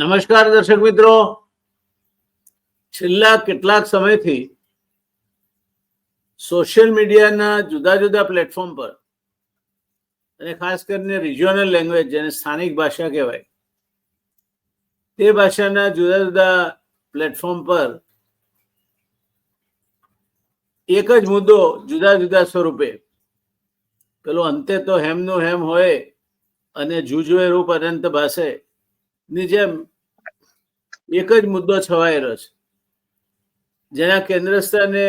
નમસ્કાર દર્શક મિત્રો, છેલ્લા કેટલાક સમયથી સોશિયલ મીડિયાના જુદા જુદા પ્લેટફોર્મ પર અને ખાસ કરીને રિજિયોનલ લેંગ્વેજ જેને સ્થાનિક ભાષા કહેવાય તે ભાષાના જુદા જુદા પ્લેટફોર્મ પર એક જ મુદ્દો જુદા જુદા સ્વરૂપે, પેલો અંતે તો હેમનું હેમ હોય અને જૂજવે રૂપ અનંત ભાષે ની જેમ એક જ મુદ્દો છવાયેલો છે, જેના કેન્દ્ર સ્થાને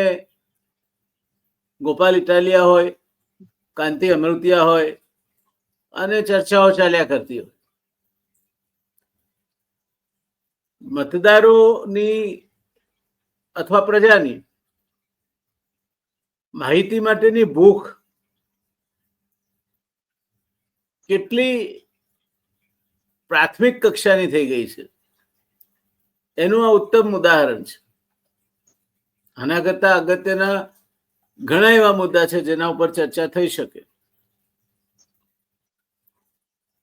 ગોપાલ ઇટાલિયા હોય, કાંતિ અમૃતિયા હોય અને ચર્ચાઓ ચાલ્યા કરતી હોય. મતદારોની અથવા પ્રજાની માહિતી માટેની ભૂખ કેટલી પ્રાથમિક કક્ષાની થઈ ગઈ છે એનું આ ઉત્તમ ઉદાહરણ છે. આના કરતા અગત્યના ઘણા એવા મુદ્દા છે જેના ઉપર ચર્ચા થઈ શકે.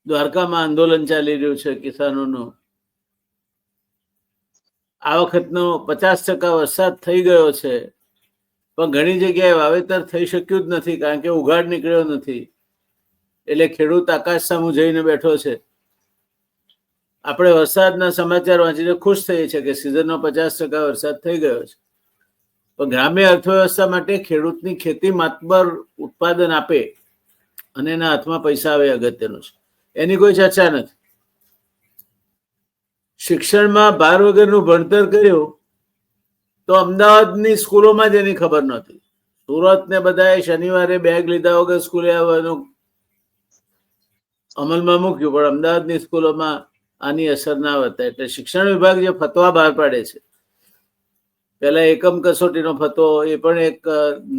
દ્વારકામાં આંદોલન ચાલી રહ્યું છે કિસાનોનું. આ વખતનો 50% વરસાદ થઈ ગયો છે, પણ ઘણી જગ્યાએ વાવેતર થઈ શક્યું જ નથી કારણ કે ઉઘાડ નીકળ્યો નથી. એટલે ખેડૂત આકાશ સામું જઈને બેઠો છે. આપણે વરસાદના સમાચાર વાંચીને ખુશ થઈએ છીએ કે સિઝનનો 50% વરસાદ થઈ ગયો છે, પણ ગ્રામ્ય અર્થવ્યવસ્થા માટે ખેડૂતની ખેતી માતબર ઉત્પાદન આપે અને એના હાથમાં પૈસા આવે અગત્યનું છે. એની કોઈ ચર્ચા નથી. શિક્ષણમાં ભાર વગરનું ભણતર કર્યું તો અમદાવાદની સ્કૂલોમાં જ એની ખબર નહોતી. સુરત ને બધાએ શનિવારે બેગ લીધા વગર સ્કૂલે આવવાનું અમલમાં મૂક્યું, પણ અમદાવાદની સ્કૂલોમાં આની અસર ના વર્તાય. એટલે શિક્ષણ વિભાગ જે ફતવા બહાર પાડે છે, પેલા એકમ કસોટીનો ફતવો, એ પણ એક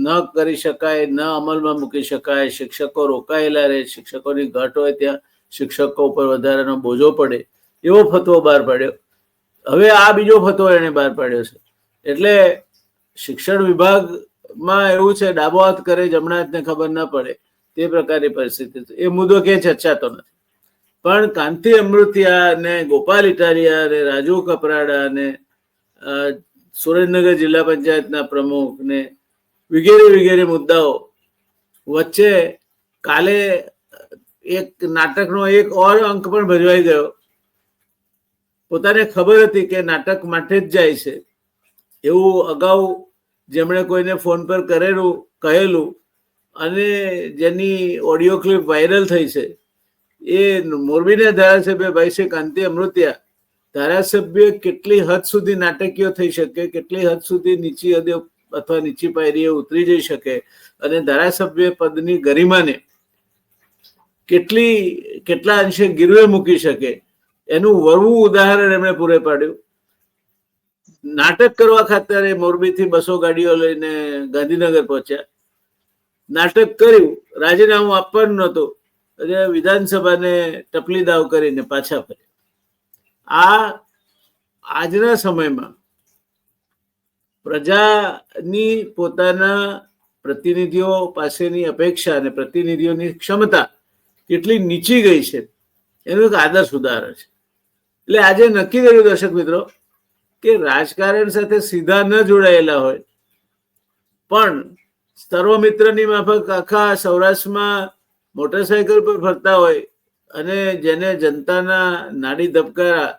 ન કરી શકાય, ન અમલમાં મૂકી શકાય, શિક્ષકો રોકાયેલા રહે, શિક્ષકોની ઘટ હોય ત્યાં શિક્ષકો ઉપર વધારાનો બોજો પડે, એવો ફતવો બહાર પાડ્યો. હવે આ બીજો ફતવો એને બહાર પાડ્યો છે. એટલે શિક્ષણ વિભાગમાં એવું છે, ડાબો હાથ કરે જમણા હાથને ખબર ના પડે તે પ્રકારની પરિસ્થિતિ છે. એ મુદ્દો ક્યાંય ચર્ચાતો નથી. પણ કાંતિ અમૃતિયા ને ગોપાલ ઇટાલિયા ને રાજુ કપરાડા ને સુરેન્દ્રનગર જિલ્લા પંચાયતના પ્રમુખ ને વગેરે વગેરે મુદ્દાઓ વચ્ચે કાલે એક નાટકનો એક ઓર અંક પણ ભજવાઈ ગયો. પોતાને ખબર હતી કે નાટક માટે જ જાય છે એવું અગાઉ જેમણે કોઈને ફોન પર કહેલું અને જેની ઓડિયો ક્લિપ વાયરલ થઈ છે, એ મોરબીના ધારાસભ્ય ભાઈ છે કાંતિ અમૃતિયા. ધારાસભ્ય કેટલી હદ સુધી નાટકીય થઈ શકે, કેટલી હદ સુધી નીચી હદે અથવા નીચી પાયરીએ ઉતરી જઈ શકે અને ધારાસભ્ય પદની ગરિમાને કેટલા અંશે ગીરવે મૂકી શકે એનું વરવું ઉદાહરણ એમણે પૂરે પાડ્યું. નાટક કરવા ખાતર મોરબીથી 200 ગાડીઓ લઈને ગાંધીનગર પહોંચ્યા. નાટક કર્યું, રાજીનામું આપવાનું નહોતું, વિધાનસભાને ટપલી દાવ કરીને પાછા ફર્યા. આ આજના સમયમાં પ્રજાની પોતાના પ્રતિનિધિઓ પાસેની અપેક્ષા અને પ્રતિનિધિઓની ક્ષમતા કેટલી નીચી ગઈ છે એનું એક આદર્શ ઉદાહરણ છે. એટલે આજે નક્કી કર્યું દર્શક મિત્રો કે રાજકારણ સાથે સીધા ન જોડાયેલા હોય પણ સર્વમિત્રની માફક આખા સૌરાષ્ટ્રમાં મોટરસાયકલ પર ફરતા હોય અને જેને જનતાના નાડી ધબકારા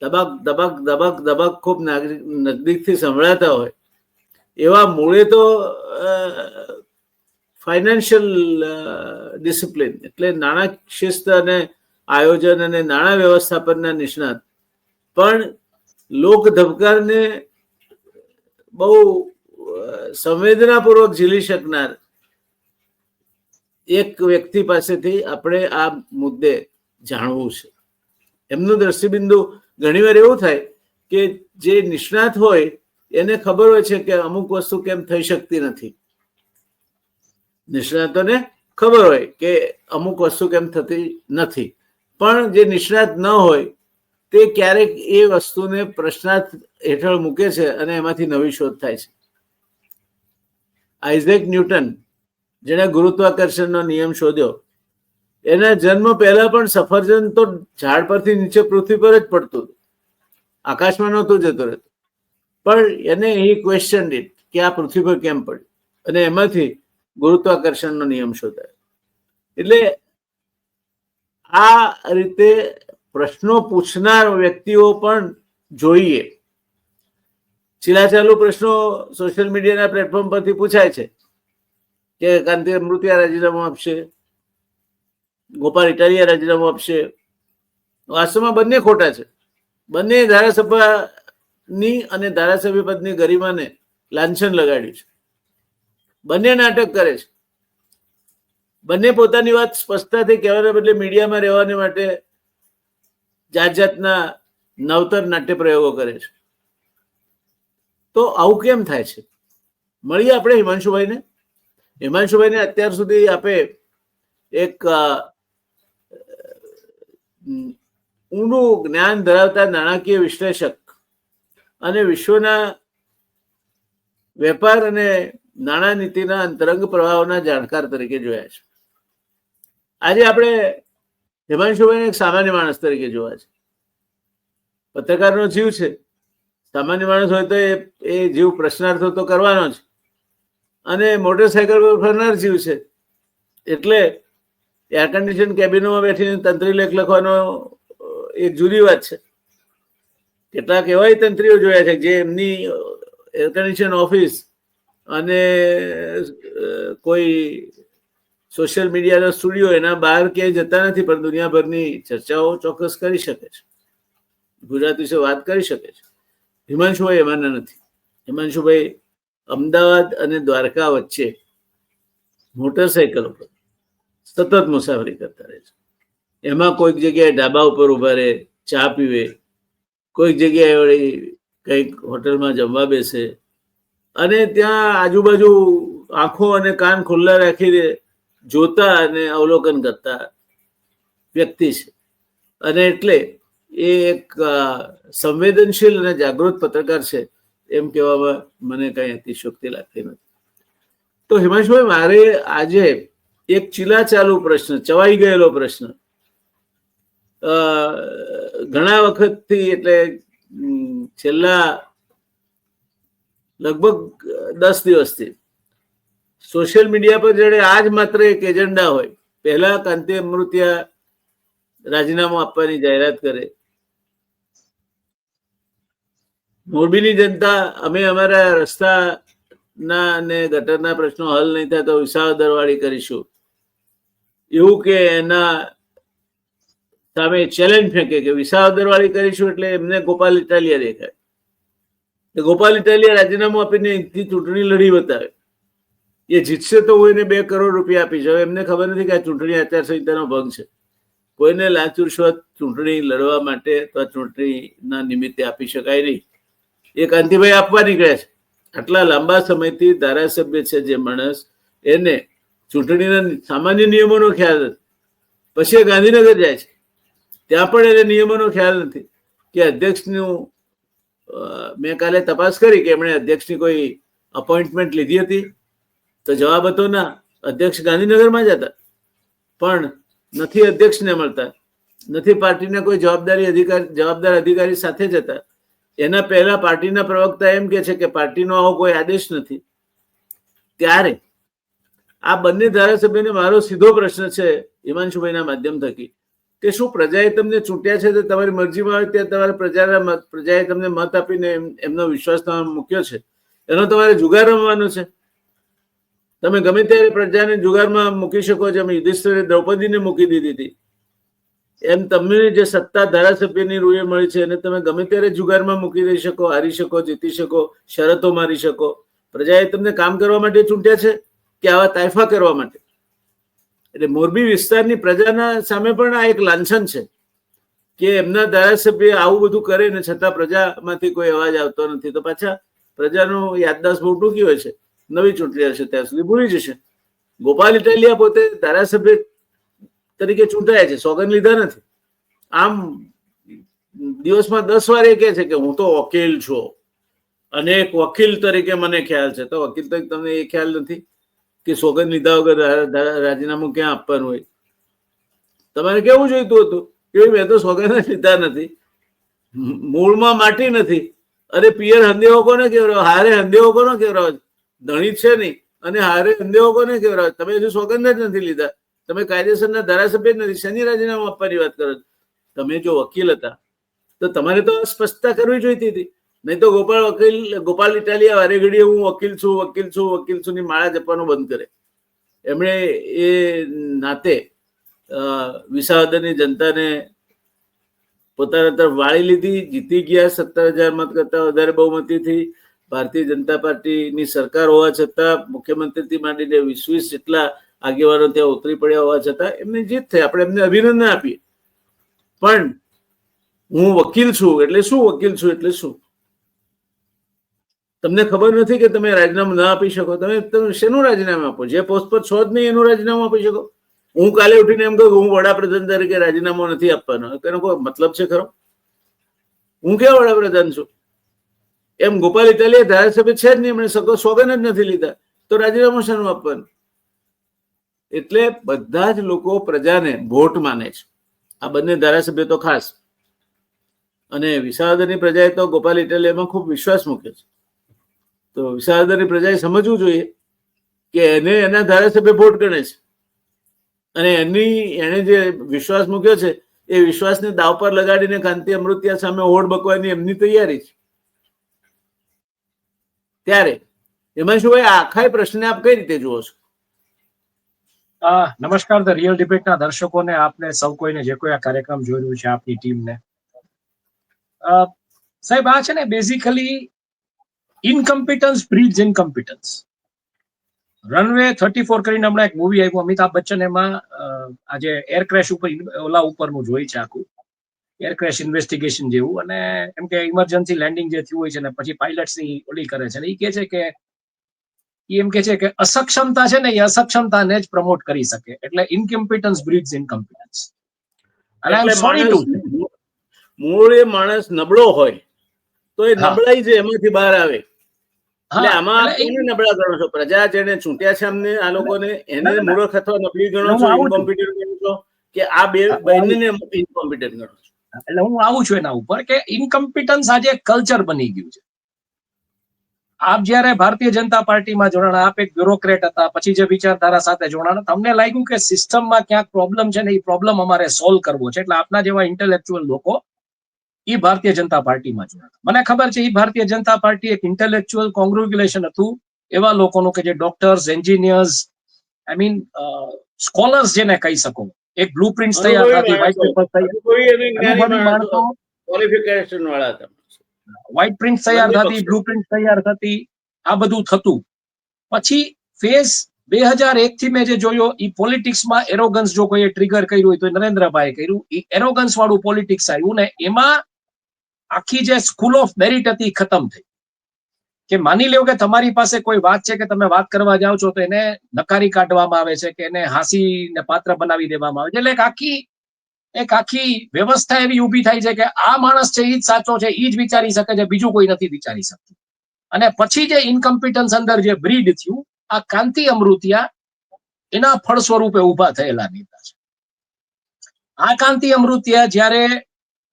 દબક દબક દબક દબક ખૂબ નજદીકથી સંભળાતા હોય એવા મૂળે તો ફાઇનાન્શિયલ ડિસિપ્લિન એટલે નાણાં શિસ્ત અને આયોજન અને નાણાં વ્યવસ્થાપનના નિષ્ણાત, પણ લોક ધબકારને બહુ સંવેદનાપૂર્વક ઝીલી શકનાર એક વ્યક્તિ પાસેથી આપણે આ મુદ્દે જાણવું છે. એમનું દ્રષ્ટિબિંદુ ઘણીવાર એવું થાય કે જે નિષ્ણાત હોય એને ખબર હોય છે કે અમુક વસ્તુ કેમ થઈ શકતી નથી. નિષ્ણાતોને ખબર હોય કે અમુક વસ્તુ કેમ થતી નથી, પણ જે નિષ્ણાત ન હોય તે ક્યારેક એ વસ્તુને પ્રશ્નાર્થ હેઠળ મૂકે છે અને એમાંથી નવી શોધ થાય છે. આઇઝેક ન્યૂટન, જેણે ગુરુત્વાકર્ષણનો નિયમ શોધ્યો, એના જન્મ પહેલા પણ સફરજન તો ઝાડ પરથી નીચે પૃથ્વી પર જ પડતું. આકાશમાં નહોતું જતો રહેતો, પણ એને એ ક્વેશ્ચન ઇટ કે આ પૃથ્વી પર કેમ પડ્યું, અને એમાંથી ગુરુત્વાકર્ષણનો નિયમ શોધાયો. એટલે આ રીતે પ્રશ્નો પૂછનાર વ્યક્તિઓ પણ જોઈએ. ચીલાચાલુ પ્રશ્નો સોશિયલ મીડિયાના પ્લેટફોર્મ પરથી પૂછાય છે કે કાંતિ અમૃતિયા રાજીનામું આપશે, ગોપાલ ઇટાલિયા રાજીનામું આપશે. વાસ્તવમાં બંને ખોટા છે. બંને ધારાસભાની અને ધારાસભ્ય પદની ગરિમાને લાંછન લગાડ્યું છે. બંને નાટક કરે છે. બંને પોતાની વાત સ્પષ્ટતાથી કહેવાના બદલે મીડિયામાં રહેવાને માટે જાત જાતના નવતર નાટ્ય પ્રયોગો કરે છે. તો આવું કેમ થાય છે? મળીએ આપણે હિમાંશુભાઈને. હિમાંશુભાઈને અત્યાર સુધી આપે એક ઊંડું જ્ઞાન ધરાવતા નાણાકીય વિશ્લેષક અને વિશ્વના વેપાર અને નાણાં નીતિના અંતરંગ પ્રવાહોના જાણકાર તરીકે જોયા છે. આજે આપણે હિમાંશુભાઈને એક સામાન્ય માણસ તરીકે જોવા છે. પત્રકારનો જીવ છે. સામાન્ય માણસ હોય તો એ જીવ પ્રશ્નાર્થો તો કરવાનો જ, અને મોટરસાયકલ પર ફરનાર જીવ છે. એટલે એર કન્ડિશન કેબિનોમાં બેઠીને તંત્રી લેખ લખવાનો એક જુદી વાત છે. કેટલાક એવા તંત્રીઓ જોયા છે જે એમની એર કન્ડિશન ઓફિસ અને કોઈ સોશિયલ મીડિયાનો સ્ટુડિયો એના બહાર ક્યાંય જતા નથી, પણ દુનિયાભરની ચર્ચાઓ ચોક્કસ કરી શકે છે, ગુજરાત વિશે વાત કરી શકે છે. હિમાંશુભાઈ એમાંના નથી. હિમાંશુભાઈ અમદાવાદ અને દ્વારકા વચ્ચે મોટરસાયકલ ઉપર સતત મુસાફરી કરતા રહે છે. એમાં કોઈક જગ્યાએ ઢાબા ઉપર ઉભા રહે, ચા પીવે, કોઈક જગ્યાએ વળી કંઈક હોટલમાં જમવા બેસે, અને ત્યાં આજુબાજુ આંખો અને કાન ખુલ્લા રાખીને જોતા અને અવલોકન કરતા વ્યક્તિ છે. અને એટલે એ એક સંવેદનશીલ અને જાગૃત પત્રકાર છે એમ કહેવામાં મને કઈ અતિશયોક્તિ લાગતી નથી. તો હિમાંશુભાઈ, મારે આજે એક ચીલાચાલુ પ્રશ્ન, ચવાઈ ગયેલો પ્રશ્ન, ઘણા વખતથી, એટલે છેલ્લા લગભગ 10 દિવસથી સોશિયલ મીડિયા પર જયારે આજ માત્ર એક એજન્ડા હોય. પહેલા કાંતિ અમૃતિયા રાજીનામું આપવાની જાહેરાત કરે, મોરબીની જનતા અમે અમારા રસ્તાના અને ગટરના પ્રશ્નો હલ નહીં થાય તો વિસાવદરવાળી કરીશું એવું કે એના સામે ચેલેન્જ ફેંકે કે વિસાવદરવાળી કરીશું, એટલે એમને ગોપાલ ઇટાલિયા દેખાય. ગોપાલ ઇટાલિયા રાજીનામું આપીને અહીંથી ચૂંટણી લડી બતાવે. એ જીતશે તો કોઈને 2 કરોડ રૂપિયા આપી છે. એમને ખબર નથી કે આ ચૂંટણી આચારસંહિતાનો ભંગ છે. કોઈને લાંચ રૂશ્વત ચૂંટણી લડવા માટે તો આ ચૂંટણીના નિમિત્તે આપી શકાય નહીં. એ કાંતિભાઈ આપવા નીકળ્યા છે. આટલા લાંબા સમયથી ધારાસભ્ય છે જે માણસ, એને ચૂંટણીના સામાન્ય નિયમોનો ખ્યાલ નથી. પછી એ ગાંધીનગર જાય છે, ત્યાં પણ એને નિયમોનો ખ્યાલ નથી કે અધ્યક્ષનું, મેં કાલે તપાસ કરી કે એમણે અધ્યક્ષની કોઈ અપોઇન્ટમેન્ટ લીધી હતી, તો જવાબ હતો ના. અધ્યક્ષ ગાંધીનગરમાં જ હતા, પણ નથી અધ્યક્ષને મળતા, નથી પાર્ટીના કોઈ જવાબદાર અધિકારી સાથે જ હતા. એના પહેલા પાર્ટીના પ્રવક્તા એમ કે છે કે પાર્ટીનો આવો કોઈ આદેશ નથી. ત્યારે આ બંને ધારાસભ્યોને મારો સીધો પ્રશ્ન છે હિમાંશુભાઈના માધ્યમ થકી કે શું પ્રજાએ તમને ચૂંટ્યા છે તો તમારી મરજીમાં આવે ત્યાં તમારે પ્રજાએ તમને મત આપીને એમનો વિશ્વાસ તમારે મૂક્યો છે, એનો તમારે જુગાર રમવાનો છે. તમે ગમે ત્યારે પ્રજાને જુગારમાં મૂકી શકો છો. એમ યુધિષ્ઠિરે દ્રૌપદીને મૂકી દીધી હતી, એમ તમને જે સત્તા ધારાસભ્યની રૂએ મળી છે એને તમે ગમે ત્યારે જુગારમાં મૂકી દઈ શકો, હારી શકો, જીતી શકો, શરતો મારી શકો. પ્રજાએ તમને કામ કરવા માટે ચૂંટ્યા છે કે આવા તાયફા કરવા માટે? એટલે મોરબી વિસ્તારની પ્રજાના સામે પણ આ એક લાંછન છે કે એમના ધારાસભ્ય આવું બધું કરે ને છતાં પ્રજામાંથી કોઈ અવાજ આવતો નથી. તો પાછા પ્રજાનો યાદદાસ્ત બહુ ટૂંકી હોય છે. નવી ચૂંટણી હશે ત્યાં સુધી ભૂલી જશે. ગોપાલ ઇટાલિયા પોતે ધારાસભ્ય તરીકે ચૂંટાયા છે, સોગંદ લીધા નથી. આમ દિવસમાં 10 વાર એ કહે છે કે હું તો વકીલ છું અને એક વકીલ તરીકે મને ખ્યાલ છે. તો વકીલ તરીકે તમને એ ખ્યાલ નથી કે સોગંદ લીધા વગર રાજીનામું ક્યાં આપવાનું હોય? તમારે કેવું જોઈતું હતું કે મેં તો સોગંદ લીધા નથી, મૂળમાં માટી નથી. અરે પિયર હંદેવો કોને કેવરાવ, હારે હંદેવો કોને કેવરાવ? ધણી છે નહીં અને હારે હંદેવો કોને કેવરાવ? તમે હજુ સોગંદ જ નથી લીધા. તમે કાયદેસરના ધારાસભ્ય જ નથી. શનિ રાજીનામું આપવાની વાત કરો? તમે જો વકીલ હતા તો તમારે તો સ્પષ્ટતા કરવી જોઈતી હતી. નહીં તો ગોપાલ ઇટાલિયા વારે ઘડીએ હું વકીલ છું ની માળા જપવાનું બંધ કરે. એમણે એ નાતે વિસાવદરની જનતાને પોતાના તરફ વાળી લીધી, જીતી ગયા 17,000 મત કરતા વધારે બહુમતીથી. ભારતીય જનતા પાર્ટીની સરકાર હોવા છતાં મુખ્યમંત્રીથી માંડીને 20 જેટલા આગેવાનો ત્યાં ઉતરી પડ્યા હોવા છતાં એમની જીત થઈ. આપણે એમને અભિનંદન આપીએ. પણ હું વકીલ છું એટલે શું? તમને ખબર નથી કે તમે રાજીનામું ના આપી શકો? તમે શેનું રાજીનામું આપો? જે પોસ્ટ પર છો જ નહીં એનું રાજીનામું આપી શકો? હું કાલે ઉઠીને એમ કહું હું વડાપ્રધાન તરીકે રાજીનામું નથી આપવાનો, એનો કોઈ મતલબ છે ખરો? હું કેવા વડાપ્રધાન છું? એમ ગોપાલ ઇટાલિયા ધારાસભ્ય છે જ નહીં, એમણે સોગન જ નથી લીધા, તો રાજીનામું શાનું આપવાનું? એટલે બધા જ લોકો પ્રજાને વોટ માને છે, આ બંને ધારાસભ્ય તો ખાસ. અને વિસાવદરની પ્રજાએ તો ગોપાલ ઇટાલિયામાં ખૂબ વિશ્વાસ મૂક્યો છે. તો વિસાવદરની પ્રજાએ સમજવું જોઈએ કે એને એના ધારાસભ્ય વોટ ગણે છે અને એને જે વિશ્વાસ મૂક્યો છે એ વિશ્વાસને દાવ પર લગાડીને કાંતિ અમૃતિયા સામે હોડ બકવાની એમની તૈયારી છે. ત્યારે એમાં શું ભાઈ, આખા પ્રશ્ને આપ કઈ રીતે જુઓ છો? નમસ્કાર ધ રિયલ ડિબેટના દર્શકોને, આપને સૌ કોઈને જે કોઈ આ કાર્યક્રમ જોઈ રહ્યું છે, આપની ટીમને. સાહેબ, આ છે ને બેઝિકલી ઇનકમ્પિટન્સ બ્રીડ્સ ઇનકમ્પિટન્સ. રનવે 34 કરીને હમણાં એક મૂવી આવ્યું અમિતાભ બચ્ચન, એમાં આજે એર ક્રેશ ઉપરનું જોઈ છે આખું એર ક્રેશ ઇન્વેસ્ટિગેશન જેવું. અને એમ કે ઇમરજન્સી લેન્ડિંગ જે થયું હોય છે ને પછી પાયલટ્સની ઓલી કરે છે, એ કે છે કે એમ કે છે કે અસક્ષમતા છે ને એ અસક્ષમતાને જ પ્રમોટ કરી શકે. એટલે ઇનકમ્પિટન્સ બ્રીડ્સ ઇનકમ્પિટન્સ. અને આઈ એમ સોરી ટુ મૂળ એ માણસ નબળો હોય તો એ નબળાઈ જે એમાંથી બહાર આવે. એટલે આમાં કોને નબળા ગણો છો? પ્રજા જેને ચૂંટ્યા છે અમને, આ લોકોને, એને મૂર્ખ અથવા નબળી ગણો છો, ઇનકોમ્પિટન્ટ ગણો છો, કે આ બે બંનેને ઇનકોમ્પિટન્ટ ગણો છો? એટલે હું આવું છું એના ઉપર કે ઇનકમ્પિટન્સ આજે કલ્ચર બની ગયું છે. આપ જયારે ભારતીય જનતા પાર્ટીમાં જોડાણા, આપ એક બ્યુરોક્રેટ હતા, પછી જે વિચારધારા સાથે જોડાણા, તમને લાગ્યું કે સિસ્ટમમાં ક્યાંક પ્રોબ્લેમ છે ને એ પ્રોબ્લેમ અમારે સોલ્વ કરવો છે, એટલે આપના જેવા ઇન્ટેલેક્ચ્યુઅલ લોકો એ ભારતીય જનતા પાર્ટીમાં જોડાણા. મને ખબર છે એ ભારતીય જનતા પાર્ટી એક ઇન્ટેલેક્ચ્યુઅલ કોંગ્રેચ્યુલેશન હતું એવા લોકોનું કે જે doctors, engineers, I mean scholars જેને કહી શકો. એક બ્લુ પ્રિન્ટ તૈયાર થતી, વ્હાઇટ પેપર તૈયાર, વ્હાઇટ પ્રિન્ટ તૈયાર થતી, બ્લુ પ્રિન્ટ તૈયાર થતી, આ બધું થતું. પછી ફેઝ 2001 થી મેં જે જોયો એ પોલિટિક્સમાં એરોગન્સ જો કોઈ ટ્રિગર કર્યું હોય તો નરેન્દ્રભાઈએ કર્યું. એ એરોગન્સ વાળું પોલિટિક્સ આવ્યું ને એમાં આખી જે સ્કૂલ ઓફ મેરિટ હતી ખતમ થઈ. કે માની લ્યો કે તમારી પાસે કોઈ વાત છે કે તમે વાત કરવા જાઓ છો તો એને નકારી કાઢવામાં આવે છે, કે એને હાંસીને પાત્ર બનાવી દેવામાં આવે છે. એટલે એક આખી વ્યવસ્થા એવી ઊભી થાય છે કે આ માણસ છે એ જ સાચો છે, એ જ વિચારી શકે છે, બીજું કોઈ નથી વિચારી શકતું. અને પછી જે ઇનકમ્પિટન્સ અંદર જે બ્રીડ થયું, આ કાંતિ અમૃતિયા એના ફળ સ્વરૂપે ઉભા થયેલા નેતા છે. આ કાંતિ અમૃતિયા જયારે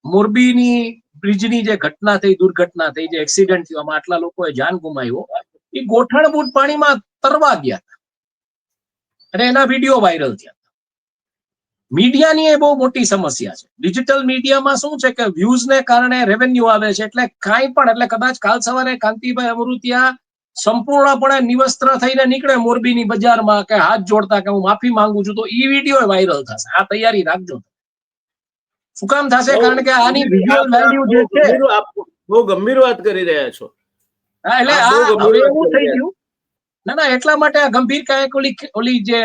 મોરબીની બ્રિજની જે ઘટના થઈ, દુર્ઘટના થઈ, જે એક્સિડન્ટ થયો, આમાં આટલા લોકોએ જાન ગુમાવ્યો, એ ગોઠણબૂટ પાણીમાં તરવા ગયા હતા અને એના વિડીયો વાયરલ થયા. મીડિયાની એ બહુ મોટી સમસ્યા છે. ડિજિટલ મીડિયામાં શું છે કે વ્યૂઝને કારણે રેવન્યુ આવે છે, એટલે કાંઈ પણ, એટલે કદાચ કાલ સવારે કાંતિભાઈ અમૃતિયા સંપૂર્ણપણે નિવસ્ત્ર થઈને નીકળે મોરબીની બજારમાં કે હાથ જોડતા કે હું માફી માંગુ છું, તો ઈ વિડીયો વાયરલ થશે. આ તૈયારી રાખજો. શું કામ થશે? કારણ કે આની વિઝ્યુઅલ વેલ્યુ જે છે, બહુ ગંભીર વાત કરી રહ્યા છો. હા, એટલે આ હવે એવું થઈ ગયું. ના, એટલા માટે આ ગંભીર કાંઈક ઓલી જે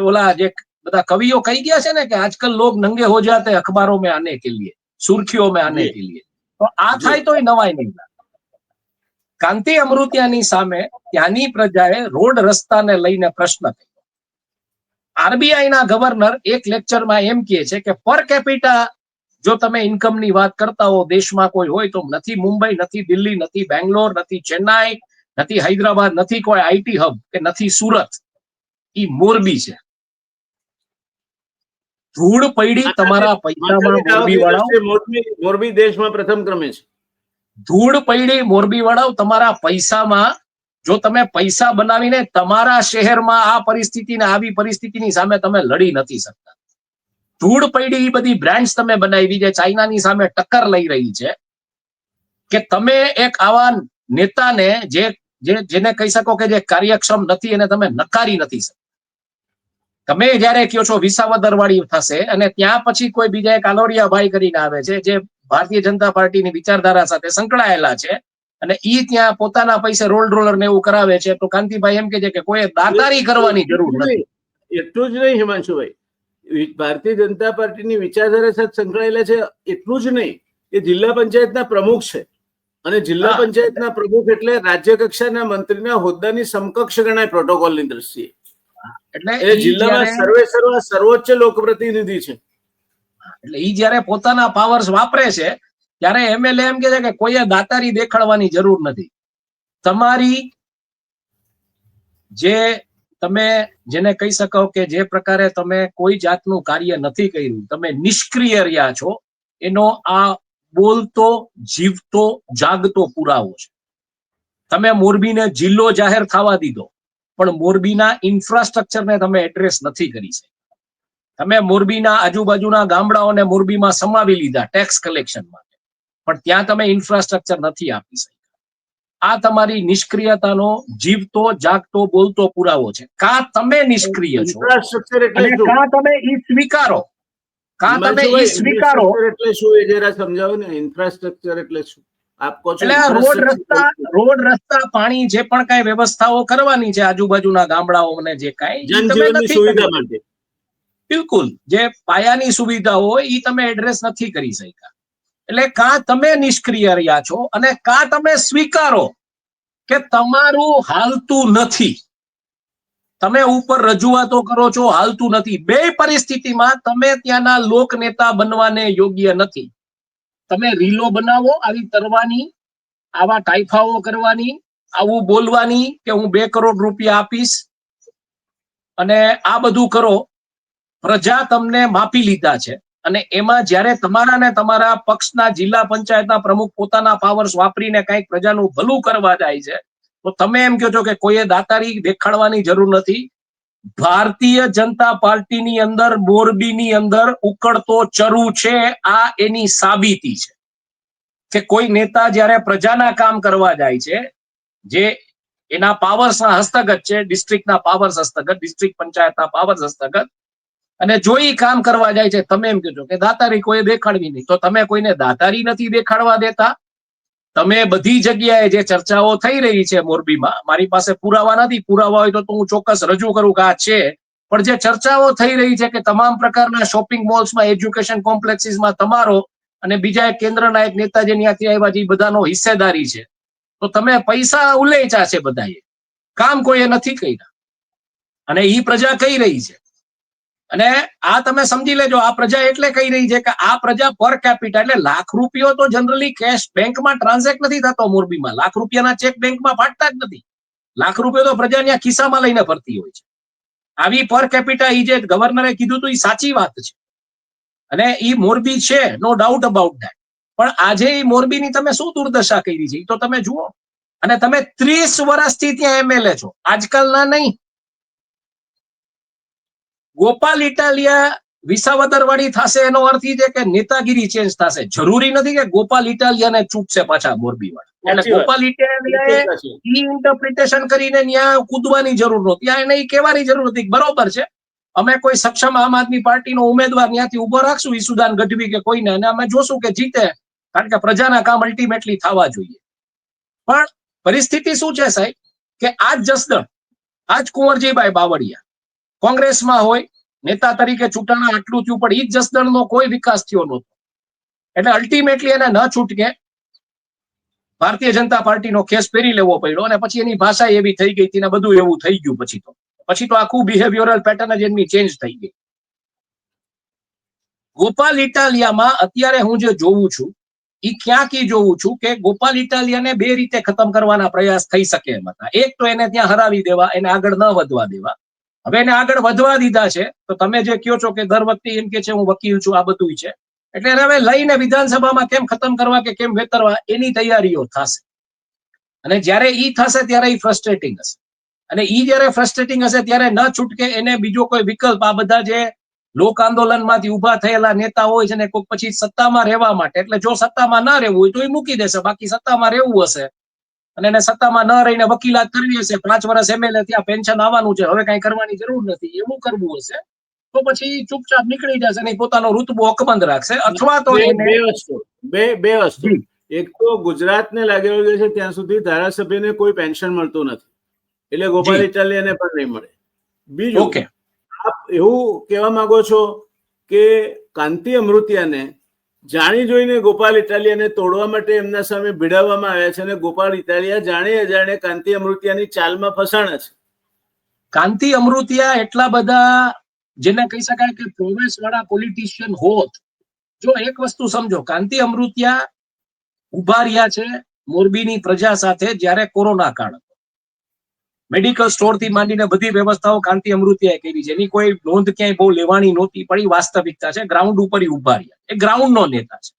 ઓલા જે બધા કવિઓ કહી ગયા છે ને કે આજકલ લોગ નંગે હો જાતે અખબારો में आने के लिए, सुर्खियों में आने के लिए, તો આ થાય તો નવાય નહીં. કાંતિ અમૃતિયાની સામે ત્યાંની પ્રજાએ રોડ રસ્તાને લઈને પ્રશ્ન કર્યો. આરબીઆઈ ના ગવર્નર એક લેક્ચરમાં એમ કહે છે કે પર કેપિટા જો તમે ઇન્કમની વાત કરતા હો દેશમાં કોઈ હોય તો નથી મુંબઈ, નથી દિલ્હી, નથી બેંગ્લોર, નથી ચેન્નાઈ, નથી હૈદરાબાદ, નથી કોઈ આઈટી હબ કે નથી સુરત, ઈ મોરબી છે. ધૂળ પડી તમારા પૈસામાં, મોરબી વાળાઓ, મોરબી દેશમાં પ્રથમ ક્રમે છે. ધૂળ પડી મોરબી વાળાઓ તમારા પૈસામાં. જો તમે પૈસા બનાવીને તમારા શહેરમાં આ પરિસ્થિતિને, આવી પરિસ્થિતિની સામે તમે લડી નથી શકતા. ધૂળ પડી એ બધી બ્રાન્ડ્સ તમે બનાવી જે ચાઇનાની સામે ટક્કર લઈ રહી છે, કે તમે એક આવા નેતાને જેને કહી શકો કે જે કાર્યક્ષમ નથી એને તમે નકારી નથી શકતા. તમે જયારે કહો છો વિસાવદર વાળી થશે અને ત્યાં પછી કોઈ બીજા એક આલોડિયાભાઈ કરીને આવે છે જે ભારતીય જનતા પાર્ટીની વિચારધારા સાથે સંકળાયેલા છે અને ઈ ત્યાં પોતાના પૈસે રોલર ને એવું કરાવે છે, તો કાંતિભાઈ એમ કે છે કે કોઈ દાતારી કરવાની જરૂર નથી. એટલું જ નહીં હિમાંશુભાઈ, ભારતીય જનતા પાર્ટીની વિચારધારા સાથે સંકળાયેલા છે એટલું જ નહીં, એ જિલ્લા પંચાયતના પ્રમુખ છે અને જિલ્લા પંચાયતના પ્રમુખ એટલે રાજ્ય કક્ષાના મંત્રીના હોદ્દાની સમકક્ષ ગણાય પ્રોટોકોલની દ્રષ્ટિએ. એટલે એ જિલ્લામાં સર્વોચ્ચ લોકપ્રતિનિધિ છે. એટલે ઈ જયારે પોતાના પાવર્સ વાપરે છે ત્યારે એમએલએ એમ કે છે કે કોઈએ દાતારી દેખાડવાની જરૂર નથી. તમારી જે તમે જેને કહી શકો કે જે પ્રકારે તમે કોઈ જાતનું કાર્ય નથી કર્યું, તમે નિષ્ક્રિય રહ્યા છો, એનો આ બોલતો જીવતો જાગતો પુરાવો છે. તમે મોરબીને જિલ્લો જાહેર થવા દીધો પણ મોરબીના ઇન્ફ્રાસ્ટ્રક્ચરને તમે એડ્રેસ નથી કરી શક્યા. તમે મોરબીના આજુબાજુના ગામડાઓને મોરબીમાં સમાવી લીધા ટેક્સ કલેક્શન માટે, પણ ત્યાં તમે ઇન્ફ્રાસ્ટ્રક્ચર નથી આપી શક્યા. આ તમારી નિષ્ક્રિયતાનો જીવતો જાગતો બોલતો પુરાવો છે. કાં તમે નિષ્ક્રિય છો અને કાં તમે ઈ સ્વીકારો, કાં તમે ઈ સ્વીકારો. એટલે શું એ જરા સમજાવો ને, ઇન્ફ્રાસ્ટ્રક્ચર એટલે શું? રોડ રસ્તા પાણી જે પણ કઈ વ્યવસ્થાઓ કરવાની છે આજુબાજુના ગામડાઓને જે કઈ સુવિધા માટે, બિલકુલ જે પાયાની સુવિધાઓ હોય એ તમે એડ્રેસ નથી કરી શક્યા. એટલે કાં તમે નિષ્ક્રિય રહ્યા છો અને કાં તમે સ્વીકારો કે તમારું હાલતું નથી. તમે ઉપર રજૂઆતો કરો છો, હાલતું નથી. બે પરિસ્થિતિમાં તમે ત્યાંના લોક નેતા બનવાને યોગ્ય નથી. તમે રીલો બનાવો આવી તરવાની, આવા ટાઈફાઓ કરવાની, આવું બોલવાની કે હું 2 કરોડ રૂપિયા આપીશ અને આ બધું કરો. પ્રજા તમને માપી લીધા છે અને એમાં જયારે તમારા ને તમારા પક્ષના જિલ્લા પંચાયતના પ્રમુખ પોતાના પાવર્સ વાપરીને કંઈક પ્રજાનું ભલું કરવા જાય છે, તો તમે એમ કહો છો કે કોઈએ દાતારી દેખાડવાની જરૂર નથી. ભારતીય જનતા પાર્ટીની અંદર મોરબીની અંદર ઉકળતો ચરુ છે. આ એની સાબિતી છે કે કોઈ નેતા જયારે પ્રજાના કામ કરવા જાય છે, જે એના પાવર્સના હસ્તગત છે, ડિસ્ટ્રિક્ટના પાવર્સ હસ્તગત, ડિસ્ટ્રિક્ટ પંચાયતના પાવર્સ હસ્તગત, અને જો ઈ કામ કરવા જાય છે તમે એમ કહો છો કે દાતારી કોઈ દેખાડવી નહીં. તો તમે કોઈને દાતારી નથી દેખાડવા દેતા. તમે બધી જગ્યાએ જે ચર્ચાઓ થઈ રહી છે મોરબીમાં, મારી પાસે પુરાવા નથી, પુરાવા હોય તો હું ચોક્કસ રજૂ કરું કે આ છે, પણ જે ચર્ચાઓ થઈ રહી છે કે તમામ પ્રકારના શોપિંગ મોલ્સમાં, એજ્યુકેશન કોમ્પ્લેક્સીસમાં તમારો અને બીજા એક કેન્દ્રના એક નેતા જે ત્યાંથી આવ્યા છે બધાનો હિસ્સેદારી છે, તો તમે પૈસા ઉલેચા છે બધાએ, કામ કોઈએ નથી કર્યા અને ઈ પ્રજા કહી રહી છે. અને આ તમે સમજી લેજો, આ પ્રજા એટલે કહી રહી છે કે આ પ્રજા પર કેપિટા એટલે લાખ રૂપિયો તો જનરલી કેશ બેંકમાં ટ્રાન્ઝેક્ટ નથી થતો મોરબીમાં. લાખ રૂપિયાના ચેક બેંકમાં ફાટતા જ નથી. લાખ રૂપિયો તો પ્રજાના ખિસ્સામાં લઈને ફરતી હોય છે. આવી પર કેપિટા ઈ જે ગવર્નરે કીધું હતું એ સાચી વાત છે અને ઈ મોરબી છે, નો ડાઉટ અબાઉટ ધેટ. પણ આજે ઈ મોરબીની તમે શું દુર્દશા કરી છે તો તમે જુઓ. અને તમે 30 વર્ષથી ત્યાં એમએલએ છો, આજકાલના નહીં. ગોપાલ ઇટાલિયા વિસાવદર વાળી થશે એનો અર્થ એ છે કે નેતાગીરી ચેન્જ થશે. જરૂરી નથી કે ગોપાલ ઇટાલિયાને ચૂપશે પાછા મોરબી વાળા. એટલે ગોપાલ ઇટાલિયાએ ઈ ઇન્ટરપ્રિટેશન કરીને ત્યાં કૂદવાની જરૂર નહોતી, ત્યાં એને કહેવાની જરૂર હતી બરોબર છે, અમે કોઈ સક્ષમ આમ આદમી પાર્ટીનો ઉમેદવાર ત્યાંથી ઉભો રાખશું, ઈસુદાન ગઢવી કે કોઈને, અને અમે જોશું કે જીતે, કારણ કે પ્રજાના કામ અલ્ટિમેટલી થવા જોઈએ. પણ પરિસ્થિતિ શું છે સાહેબ કે આજ જસદણ, આજ કુંવરજીભાઈ બાવળિયા કોંગ્રેસમાં હોય, નેતા તરીકે ચૂંટણા આટલું થયું, પણ ઈ જ જસદણનો કોઈ વિકાસ થયો નહોતો. એટલે અલ્ટિમેટલી એને ન છૂટકે ભારતીય જનતા પાર્ટીનો કેસ પહેરી લેવો પડ્યો અને પછી એની ભાષા એવી થઈ ગઈ હતી ને બધું એવું થઈ ગયું. પછી તો આખું બિહેવિયરલ પેટર્ન જ એમની ચેન્જ થઈ ગઈ. ગોપાલ ઇટાલિયામાં અત્યારે હું જે જોઉં છું એ ક્યાંક જોઉં છું કે ગોપાલ ઇટાલિયાને 2 રીતે ખતમ કરવાના પ્રયાસ થઈ શકે એમ હતા. એક તો એને ત્યાં હરાવી દેવા, એને આગળ ન વધવા દેવા, હવે એને આગળ વધવા દીધા છે. તો તમે જે કહો છો કે દર વખતે એમ કે છે હું વકીલ છું, આ બધું છે, એટલે એને હવે લઈને વિધાનસભામાં કેમ ખતમ કરવા કે કેમ વેતરવા એની તૈયારીઓ થશે. અને જ્યારે ઈ થશે ત્યારે ઈ ફ્રસ્ટ્રેટિંગ હશે. અને ઈ જયારે ફ્રસ્ટ્રેટિંગ હશે ત્યારે ન છૂટકે એને બીજો કોઈ વિકલ્પ, આ બધા જે લોક આંદોલનમાંથી ઉભા થયેલા નેતા હોય છે ને કોઈ પછી સત્તામાં રહેવા માટે, એટલે જો સત્તામાં ના રહેવું હોય તો એ મૂકી દેશે, બાકી સત્તામાં રહેવું હશે અને એને સત્તામાં ન રહીને વકીલાત કરવી હશે, 5 વર્ષ MLA ત્યાં પેન્શન આવવાનું છે, હવે કઈ કરવાની જરૂર નથી, એવું કરવું હશે તો પછી ચૂપચાપ નીકળી જશે અને પોતાનો રૂતબો અકબંધ રાખશે. અથવા તો એને બે વસ્તુ, એક તો ગુજરાતને લાગેલો છે ત્યાં સુધી ધારાસભ્યને કોઈ પેન્શન મળતું નથી, એટલે ગોપાલ ઇટાલિયાને પણ નહીં મળે. બીજું, આપ એવું કહેવા માંગો છો કે કાંતિ અમૃતિયાને જાણી જોઈને ગોપાલ ઇટાલિયાને તોડવા માટે એમના સામે ભીડાવવામાં આવ્યા છે અને ગોપાલ ઇટાલિયા જાણે અજાણે કાંતિ અમૃતિયાની ચાલમાં ફસાણા છે. કાંતિ અમૃતિયા એટલા બધા જેને કહી શકાય કે પ્રોગ્રેસ વાળા પોલિટિશિયન હોત. જો એક વસ્તુ સમજો, કાંતિ અમૃતિયા ઉભા રહ્યા છે મોરબીની પ્રજા સાથે જ્યારે કોરોના કાળ હતો. મેડિકલ સ્ટોર થી માંડીને બધી વ્યવસ્થાઓ કાંતિ અમૃતિયાએ કરી છે. એની કોઈ નોંધ ક્યાંય બહુ લેવાની નહોતી, પણ એ વાસ્તવિકતા છે. ગ્રાઉન્ડ ઉપર ઉભા રહ્યા, એ ગ્રાઉન્ડ નો નેતા છે.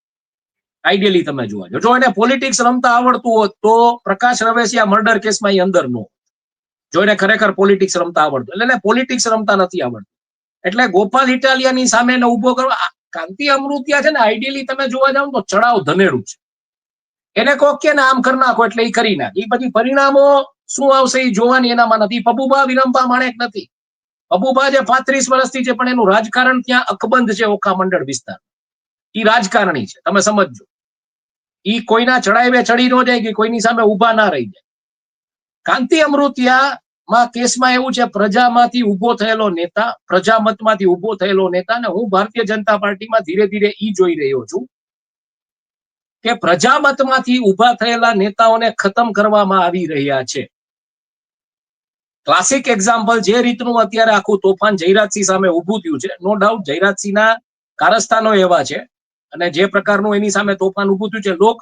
આઈડિયલી તમે જોવા જો એને પોલિટિક્સ રમતા આવડતું હોત તો પ્રકાશ રવેશિયા મર્ડર કેસમાં એ અંદર નો, જો એને ખરેખર પોલિટિક્સ રમતા આવડતું, એટલે એને પોલિટિક્સ રમતા નથી આવડતું. એટલે ગોપાલ ઇટાલિયાની સામે એને ઉભો કરવા, કાંતિ અમૃતિયા છે ને આઈડિયલી તમે જોવા જાવ તો ચડાવ ધનેડું છે. એને કોક કે આમ કરી નાખો એટલે એ કરી નાખે, એ પછી પરિણામો શું આવશે એ જોવાની એનામાં નથી. પબુભા વિરંભા માણેક નથી. પબુભા જે 35 વર્ષથી છે પણ એનું રાજકારણ ત્યાં અકબંધ છે. ઓખા મંડળ વિસ્તાર એ રાજકારણી છે, તમે સમજજો. ઈ કોઈના ચડાવે ચડી ન જાય કે કોઈની સામે ઉભા ના રહી જાય. કાંતિ અમૃતિયા માં કેસમાં એવું છે, પ્રજામાંથી ઉભો થયેલો નેતા, પ્રજામતમાંથી ઉભો થયેલો નેતા, ને હું ભારતીય જનતા પાર્ટીમાં ધીરે ધીરે ઈ જોઈ રહ્યો છું કે પ્રજામતમાંથી ઉભા થયેલા નેતાઓને ખતમ કરવામાં આવી રહ્યા છે. ક્લાસિક એક્ઝામ્પલ જે રીતનું અત્યારે આખું તોફાન જયરાજસિંહ સામે ઉભું થયું છે, નો ડાઉટ જયરાજસિંહના કારસ્તાનો એવા છે અને જે પ્રકારનું એની સામે તોફાન ઉભું થયું છે, લોક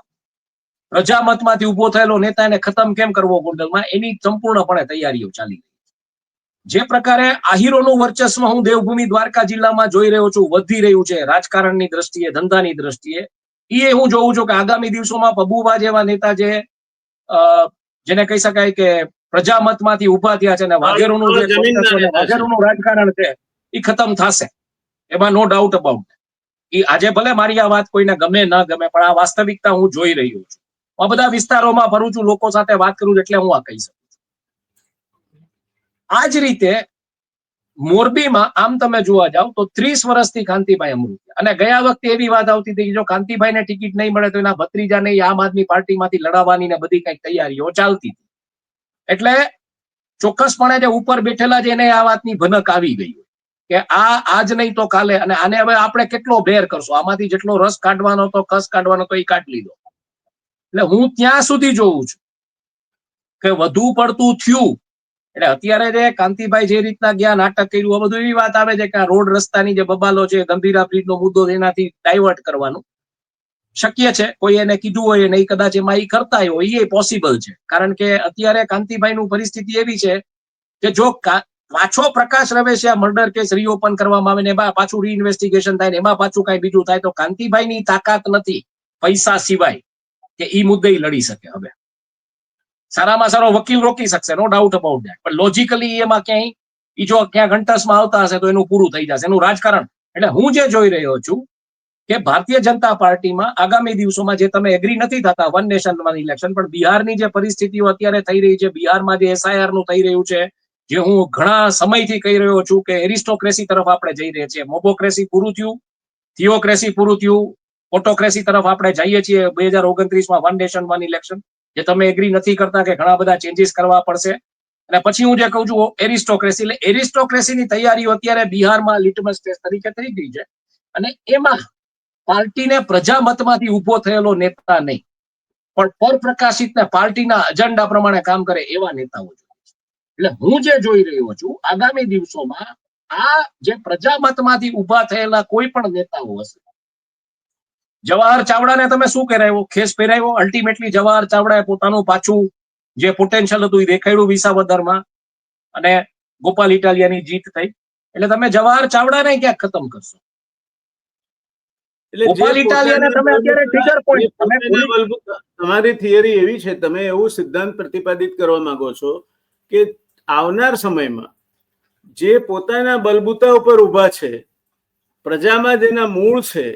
પ્રજામતમાંથી ઉભો થયેલો નેતા એને ખતમ કેમ કરવો ગોંડલમાં, એની સંપૂર્ણપણે તૈયારીઓ ચાલી રહી છે. જે પ્રકારે આહિરોનું વર્ચસ્વ હું દેવભૂમિ દ્વારકા જિલ્લામાં જોઈ રહ્યો છું, વધી રહ્યું છે રાજકારણની દ્રષ્ટિએ, ધંધાની દ્રષ્ટિએ, એ હું જોઉં છું કે આગામી દિવસોમાં પબુભા જેવા નેતા જેને કહી શકાય કે પ્રજામતમાંથી ઉભા થયા છે અને વાઘેરોનું જે વાઘેરોનું રાજકારણ છે એ ખતમ થશે, એમાં નો ડાઉટ અબાઉટ. એ આજે ભલે મારી આ વાત કોઈને ગમે ન ગમે, પણ આ વાસ્તવિકતા હું જોઈ રહ્યો છું. આ બધા વિસ્તારોમાં ફરું છું, લોકો સાથે વાત કરું એટલે હું આ કહી શકું છું. આ જ રીતે મોરબીમાં આમ તમે જોવા જાવ તો 30 વર્ષથી કાંતિભાઈ અમૃતિયા, અને ગયા વખતે એવી વાત આવતી હતી કે જો કાંતિભાઈને ટિકિટ નહીં મળે તો એના ભત્રીજાને આમ આદમી પાર્ટીમાંથી લડાવવાની ને બધી કઈક તૈયારીઓ ચાલતી હતી. એટલે ચોક્કસપણે જે ઉપર બેઠેલા છે એને આ વાતની ભનક આવી ગઈ કે આ આજ નહીં તો કાલે, અને આને હવે આપણે કેટલો બેર કરશું, આમાંથી જેટલો રસ કાઢવાનો તો કસ કાઢવાનો તો એ કાઢી લીધો. એટલે હું ત્યાં સુધી જોઉં છું કે વધુ પડતું થયું. એટલે અત્યારે જે કાંતિભાઈ જે રીતના ગયા નાટક કર્યું, આ બધું એવી વાત આવે છે કે આ રોડ રસ્તાની જે બબાલો છે, ગંભીરા બ્રિજનો મુદ્દો, એનાથી ડાયવર્ટ કરવાનું શક્ય છે. કોઈ એને કીધું હોય નહીં, કદાચ એમાં એ કરતા હોય, એ પોસિબલ છે. કારણ કે અત્યારે કાંતિભાઈનું પરિસ્થિતિ એવી છે કે જો પાછો પ્રકાશ રવેશિયા મર્ડર કેસ રીઓપન કરવામાં આવે ને એમાં પાછું રીઇન્વેસ્ટિગેશન થાય ને એમાં પાછું કઈ બીજું થાય તો કાંતિભાઈની તાકાત નથી પૈસા સિવાય કે ઈ મુદ્દે લડી શકે. હવે સારામાં સારો વકીલ રોકી શકશે, નો ડાઉટ અબાઉટ ધેટ, પણ લોજિકલી એમાં ક્યાંય ઈ જો ક્યાં ઘંટસમાં આવતા હશે તો એનું પૂરું થઈ જશે, એનું રાજકારણ. એટલે હું જે જોઈ રહ્યો છું કે ભારતીય જનતા પાર્ટીમાં આગામી દિવસોમાં જે તમે એગ્રી નથી થતા વન નેશન વન ઇલેક્શન, પણ બિહારની જે પરિસ્થિતિઓ અત્યારે થઈ રહી છે, બિહારમાં જે SIR નું થઈ રહ્યું છે, જે હું ઘણા સમયથી કહી રહ્યો છું કે એરિસ્ટોક્રેસી તરફ આપણે જઈ રહ્યા છીએ. મોબોક્રેસી પૂરું થયું, થિયોક્રેસી પૂરું થયું, ઓટોક્રેસી તરફ આપણે જઈએ છીએ 2029માં વન નેશન વન ઇલેક્શન. જે તમે એગ્રી નથી કરતા કે ઘણા બધા ચેન્જીસ કરવા પડશે. અને પછી હું જે કહું છું એરિસ્ટોક્રેસી, એટલે એરિસ્ટોક્રેસીની તૈયારીઓ અત્યારે બિહારમાં લિટમસ ટેસ્ટ તરીકે થઈ ગઈ છે. અને એમાં પાર્ટીને પ્રજામતમાંથી ઉભો થયેલો નેતા નહીં, પણ પરપ્રકાશિત ને પાર્ટીના અજન્ડા પ્રમાણે કામ કરે એવા નેતાઓ જોઈએ છે. એટલે હું જે જોઈ રહ્યો છું આગામી દિવસોમાં આ જે પ્રજામતમાંથી ઉભા થયેલા કોઈ પણ નેતાઓ હશે. જવાહર ચાવડાને તમે શું કરાવ્યો, ખેસ પહેરાવ્યો. અલ્ટિમેટલી જવાહર ચાવડાએ પોતાનું પાછું જે પોટેન્શિયલ હતું એ દેખાડ્યું વિસાવદરમાં, અને ગોપાલ ઇટાલિયાની જીત થઈ, એટલે તમે જવાહર ચાવડાને ક્યાંક ખતમ કરશો. એટલે ગોપાલ ઇટાલિયાને તમે અત્યારે ટ્રિગર પોઈન્ટ તમે તમારી થિયરી એવી છે, તમે એવું સિદ્ધાંત પ્રતિપાદિત કરવા માંગો છો કે આવનાર સમયમાં જે પોતાના બલબૂતા ઉપર ઉભા છે, પ્રજામાં જેના મૂળ છે,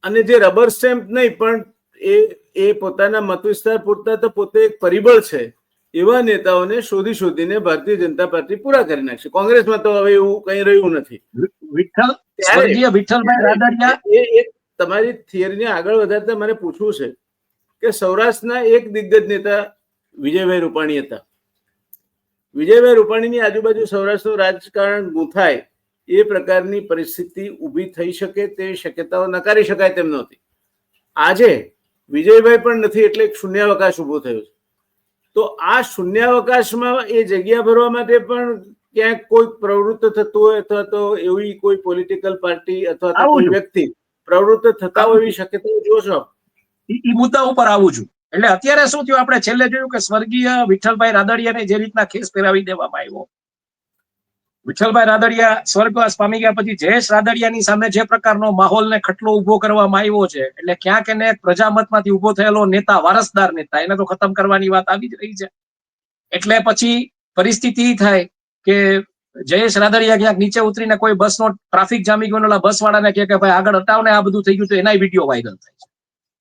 અને જે રબર સ્ટેમ્પ નહીં પણ એ પોતાના મત વિસ્તાર પૂરતા તો પોતે એક પરિબળ છે, એવા નેતાઓને શોધીને ભારતીય જનતા પાર્ટી પૂરા કરી નાખશે. કોંગ્રેસમાં તો હવે એવું કઈ રહ્યું નથી. સ્વર્ગીય વિઠ્ઠલભાઈ રાદડિયા, તમારી થિયરીને આગળ વધારતા મારે પૂછવું છે કે સૌરાષ્ટ્રના એક દિગ્ગજ નેતા વિજયભાઈ રૂપાણી હતા. વિજયભાઈ રૂપાણીની આજુબાજુ સૌરાષ્ટ્રનું રાજકારણ ગૂંથાય એ પ્રકારની પરિસ્થિતિ ઊભી થઈ શકે તેવી શક્યતાઓ નકારી શકાય તેમ નહોતી. આજે વિજયભાઈ પણ નથી એટલે એક શૂન્યાવકાશ ઊભો થયો છે. તો આ શૂન્યાવકાશમાં એ જગ્યા ભરવા માટે પણ ક્યાંક કોઈ પ્રવૃત્ત થતું હોય અથવા તો એવી કોઈ પોલિટિકલ પાર્ટી અથવા તો કોઈ વ્યક્તિ પ્રવૃત્ત થતા હોય એવી શક્યતાઓ જોશો? એ મુદ્દા ઉપર આવું છું. એટલે અત્યારે શું થયું, આપણે છેલ્લે જોયું કે સ્વર્ગીય વિઠ્ઠલભાઈ રાદડિયાને જે રીતના ખેસ પહેરાવી દેવામાં આવ્યો, વિઠ્ઠલભાઈ રાદડિયા સ્વર્ગવાસ પામી ગયા પછી જયેશ રાદડિયાની સામે જે પ્રકારનો માહોલ ને ખટલો ઉભો કરવામાં આવ્યો છે, એટલે ક્યાંક એને પ્રજામતમાંથી ઉભો થયેલો નેતા, વારસદાર નેતા, એને તો ખતમ કરવાની વાત આવી જ રહી છે. એટલે પછી પરિસ્થિતિ થાય કે જયેશ રાદડિયા ક્યાંક નીચે ઉતરીને કોઈ બસનો ટ્રાફિક જામી ગયો, બસ વાળાને કહે કે ભાઈ આગળ હટાવ ને, આ બધું થઈ ગયું, તો એના વિડીયો વાયરલ થાય છે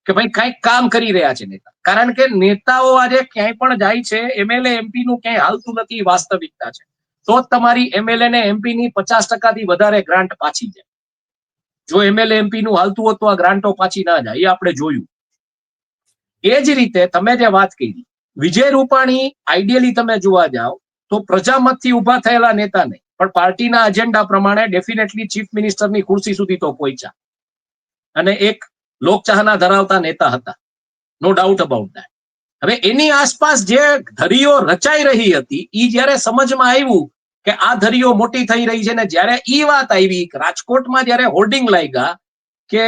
કે ભાઈ કઈક કામ કરી રહ્યા છે નેતા. કારણ કે નેતાઓ આજે ક્યાંય પણ જાય છે, એમએલએ એમપી નું ક્યાંય હાલતું નથી, વાસ્તવિકતા છે. તો જ તમારી એમએલએ ને એમપી ની 50% વધારે ગ્રાન્ટ પાછી જાય. જો એમએલએ એમપી નું હાલતું હોત તો આ ગ્રાન્ટો પાછી ના જાય, એ આપણે જોયું. એ જ રીતે તમે જે વાત કરી, વિજય રૂપાણી આઈડિયલી તમે જોવા જાઓ તો પ્રજામતથી ઉભા થયેલા નેતા નહીં, પણ પાર્ટીના એજન્ડા પ્રમાણે ડેફિનેટલી ચીફ મિનિસ્ટરની ખુરશી સુધી તો પહોંચ્યા અને એક લોકચાહના ધરાવતા નેતા હતા, નો ડાઉટ અબાઉટ ધેટ. હવે એની આસપાસ જે ધરીઓ રચાઈ રહી હતી, એ જયારે સમજમાં આવ્યું કે આ ધરીઓ મોટી થઈ રહી છે, ને જયારે ઈ વાત આવી રાજકોટમાં જયારે હોર્ડિંગ લાગ્યા કે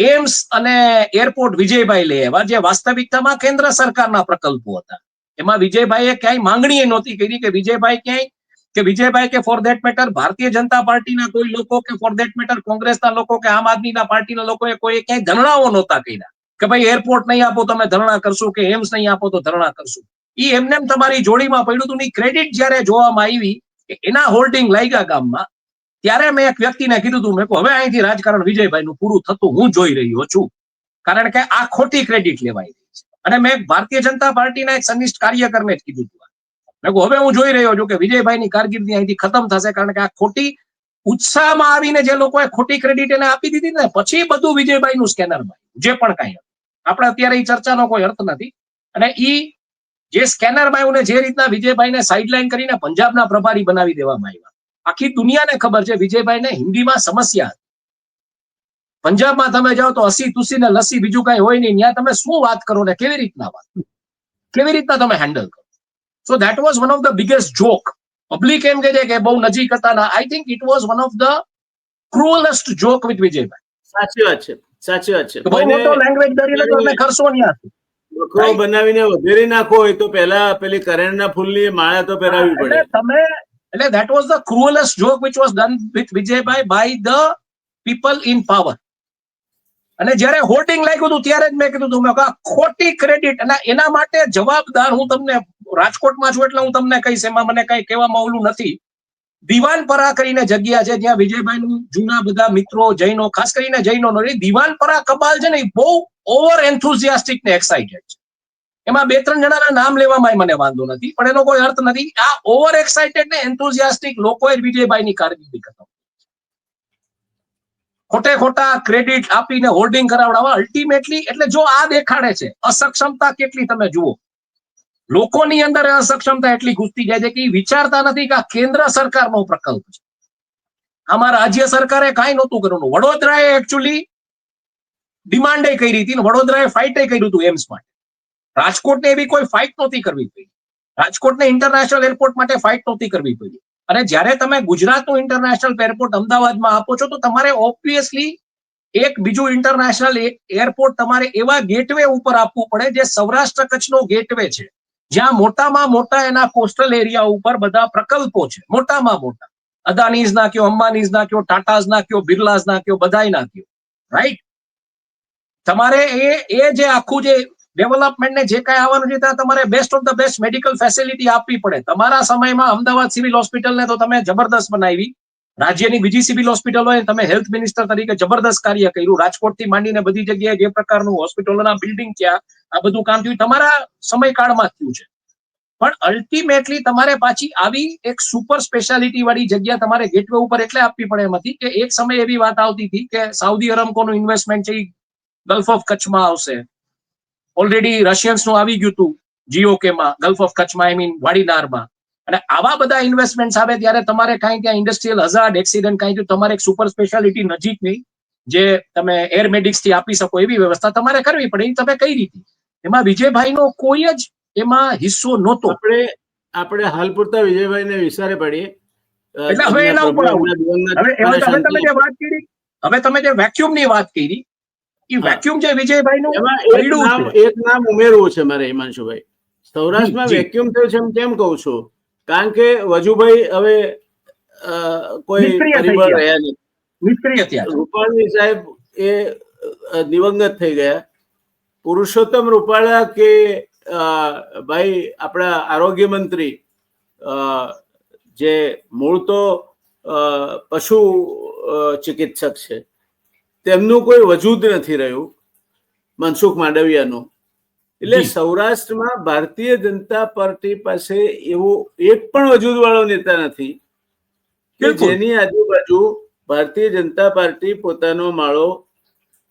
એમ્સ અને એરપોર્ટ વિજયભાઈ લે આવ્યા, જે વાસ્તવિકતામાં કેન્દ્ર સરકારના પ્રકલ્પો હતા, એમાં વિજયભાઈએ ક્યાંય માંગણી નહોતી કરી કે વિજયભાઈ કે for that matter Bharatiya Janata પાર્ટીના કોઈ લોકો કે ફોર ધેટ મેટર કોંગ્રેસના લોકો કે આમ આદમીના પાર્ટીના લોકોએ કોઈ ક્યાંય ધરણાઓ નહોતા કર્યા કે ભાઈ એરપોર્ટ નહીં આપો તમે ધરણા કરશું, કે એમ્સ નહીં આપો તો ધરણા કરશું. ઈ એમને તમારી જોડીમાં પડ્યું હતું. ની ક્રેડિટ જયારે જોવામાં આવી કે એના હોલ્ડિંગ લાગ્યા ગામમાં, ત્યારે મેં એક વ્યક્તિને કીધું હતું, મેં કહ્યું હવે અહીંથી રાજકારણ વિજયભાઈનું પૂરું થતું હું જોઈ રહ્યો છું, કારણ કે આ ખોટી ક્રેડિટ લેવાઈ રહી છે. અને મેં ભારતીય જનતા પાર્ટીના એક સનિષ્ઠ કાર્યકરને જ કીધું હતું, મેં કહ્યું હવે હું જોઈ રહ્યો છું કે વિજયભાઈની કારકિર્દી અહીંથી ખતમ થશે, કારણ કે આ ખોટી ઉત્સાહમાં આવીને જે લોકોએ ખોટી ક્રેડિટ એને આપી દીધી ને, પછી બધું વિજયભાઈનું સ્કેનર જે પણ કાંઈ હતું. આપણે અત્યારે એ ચર્ચાનો કોઈ અર્થ નથી. અને ઈ જે સ્કેનર બાયું ને જે રીતના વિજયભાઈને સાઇડલાઇન કરીને પંજાબના પ્રભારી બનાવી દેવામાં આવ્યા, આખી દુનિયાને ખબર છે વિજયભાઈને હિન્દીમાં સમસ્યા હતી. પંજાબમાં તમે જાઓ તો હસી તુસી ને લસી બીજું કઈ હોય નહીં, ત્યાં તમે શું વાત કરો ને કેવી રીતના તમે હેન્ડલ કરો. So that was one of the biggest joke. Public એમ કહે છે કે બહુ નજીક હતા ના, I think it was one of the cruelest joke with Vijaybhai. સાચી વાત છે, સાચી વાત છે. બહુ મોટો લેંગ્વેજ બેરિયર તમે કરશો નહીં. વખરો બનાવીને વધેરી નાખો હોય તો પહેલા પેલી કરેણના ફૂલની માળા તો પહેરાવી પડે. એટલે that was the cruelest joke which was done with Vijayભાઈ by the people in power. અને જ્યારે હોર્ડિંગ લાગ્યું હતું ત્યારે જ મેં કીધું હતું, મેં ખોટી ક્રેડિટ, અને એના માટે જવાબદાર હું તમને રાજકોટમાં છું એટલે હું તમને કહીશ, એમાં મને કઈ કહેવામાં ઓલું નથી. દિવાનપરા કરીને જગ્યા છે જ્યાં વિજયભાઈનું જૂના બધા મિત્રો જૈનો, ખાસ કરીને જૈનો, દિવાનપરા કબાલ છે ને એ બહુ ઓવર એન્થુઝિયાસ્ટિક ને એક્સાઇટેડ છે. એમાં 2-3 જણાના નામ લેવામાં મને વાંધો નથી, પણ એનો કોઈ અર્થ નથી. આ ઓવર એક્સાઇટેડ ને એન્થુઝિયાસ્ટિક લોકોએ વિજયભાઈની કારકિર્દી ખતમ, ખોટા ક્રેડિટ આપીને હોલ્ડિંગ કરાવડાવવા અલ્ટિમેટલી. એટલે જો આ દેખાડે છે અસક્ષમતા કેટલી, તમે જુઓ લોકોની અંદર અસક્ષમતા એટલી ઘૂસતી જાય છે કે એ વિચારતા નથી કે આ કેન્દ્ર સરકારનો પ્રકલ્પ છે, આમાં રાજ્ય સરકારે કાંઈ નહોતું કરવાનું. વડોદરાએ એકચ્યુઅલી ડિમાન્ડે કરી હતી, વડોદરાએ ફાઇટે કર્યું હતું એમ્સ માટે. રાજકોટને એવી કોઈ ફાઇટ નહોતી કરવી પડી, રાજકોટને ઇન્ટરનેશનલ એરપોર્ટ માટે ફાઇટ નહોતી કરવી પડી. અને જ્યારે તમે ગુજરાતનું ઇન્ટરનેશનલ એરપોર્ટ અમદાવાદમાં આપો છો તો તમારે ઓબ્વિયસલી એક બીજું ઇન્ટરનેશનલ એરપોર્ટ તમારે એવા ગેટવે ઉપર આપવું પડે જે સૌરાષ્ટ્ર કચ્છનો ગેટવે છે, જ્યાં મોટામાં મોટા એના કોસ્ટલ એરિયા ઉપર બધા પ્રકલ્પો છે, મોટામાં મોટા. અદાનીઝ ના કયો, અંબાનીઝ ના કયો, ટાટાઝ ના કયો, બિરલાઝ ના કયો, બધાય ના કયો, રાઈટ? તમારે એ જે આખું જે ડેવલપમેન્ટ ને જે કાંઈ આવવાનું છે ત્યાં તમારે best of the best medical facility આપવી પડે. તમારા સમયમાં અમદાવાદ સિવિલ હોસ્પિટલને તો તમે જબરદસ્ત બનાવી, રાજ્યની બીજી સિવિલ હોસ્પિટલોએ તમે હેલ્થ મિનિસ્ટર તરીકે જબરદસ્ત કાર્ય કર્યું. રાજકોટથી માંડીને બધી જગ્યાએ જે પ્રકારનું હોસ્પિટલોના બિલ્ડિંગ થયા, આ બધું કામ થયું તમારા સમયકાળમાં થયું છે. પણ અલ્ટિમેટલી તમારે પાછી આવી એક સુપર સ્પેશિયાલિટી વાળી જગ્યા તમારે ગેટવે ઉપર એટલે આપવી પડે એમ હતી કે એક સમય એવી વાત આવતી હતી કે સાઉદી અરામકોનું ઇન્વેસ્ટમેન્ટ છે ગલ્ફ ઓફ કચ્છમાં આવશે. ઓલરેડી રશિયન્સ નું આવી ગયું હતું જીઓકે માં, ગલ્ફ ઓફ કચ્છમાં, આઈ મીન વાડીનારમાં. અને આવા બધા ઇન્વેસ્ટમેન્ટ આવે ત્યારે તમારે કાંઈ ત્યાં ઇન્ડસ્ટ્રીયલ હઝાર્ડ એક્સિડન્ટ કાંઈ તમારે એક સુપર સ્પેશિયાલિટી નજીકની જે તમે એર મેડિક્સ થી આપી શકો એવી વ્યવસ્થા તમારે કરવી પડે. એ તમે કઈ રીતે? એમાં વિજયભાઈનો કોઈ જ એમાં હિસ્સો નહોતો. આપણે હાલ પૂરતા વિજયભાઈને વિચારે પડીએ. એટલે હવે એના ઉપર આવું. હવે તમે જે વાત કરી, હવે તમે જે વેક્યુમ ની વાત કરી, એ વેક્યુમ જે વિજયભાઈનું એક નામ ઉમેરવું છે મારે હિમાંશુભાઈ. સૌરાષ્ટ્રમાં વેક્યુમ થયું છે એમ કેમ કહું છું? કારણ કે વજુભાઈ હવે કોઈ પરિબળ રહ્યા નથી. નિષ્ક્રિય થયા. રૂપાણી સાહેબ એ દિવંગત થઈ ગયા. પુરુષોત્તમ રૂપાલા કે ભાઈ આપણા આરોગ્ય મંત્રી જે મૂળ તો પશુ ચિકિત્સક છે, તેમનું કોઈ વજૂદ નથી રહ્યું, મનસુખ માંડવિયાનું. એટલે સૌરાષ્ટ્રમાં ભારતીય જનતા પાર્ટી પાસે એવો એક પણ વજૂદ વાળો નેતા નથી કે જેની આજુબાજુ ભારતીય જનતા પાર્ટી પોતાનો માળો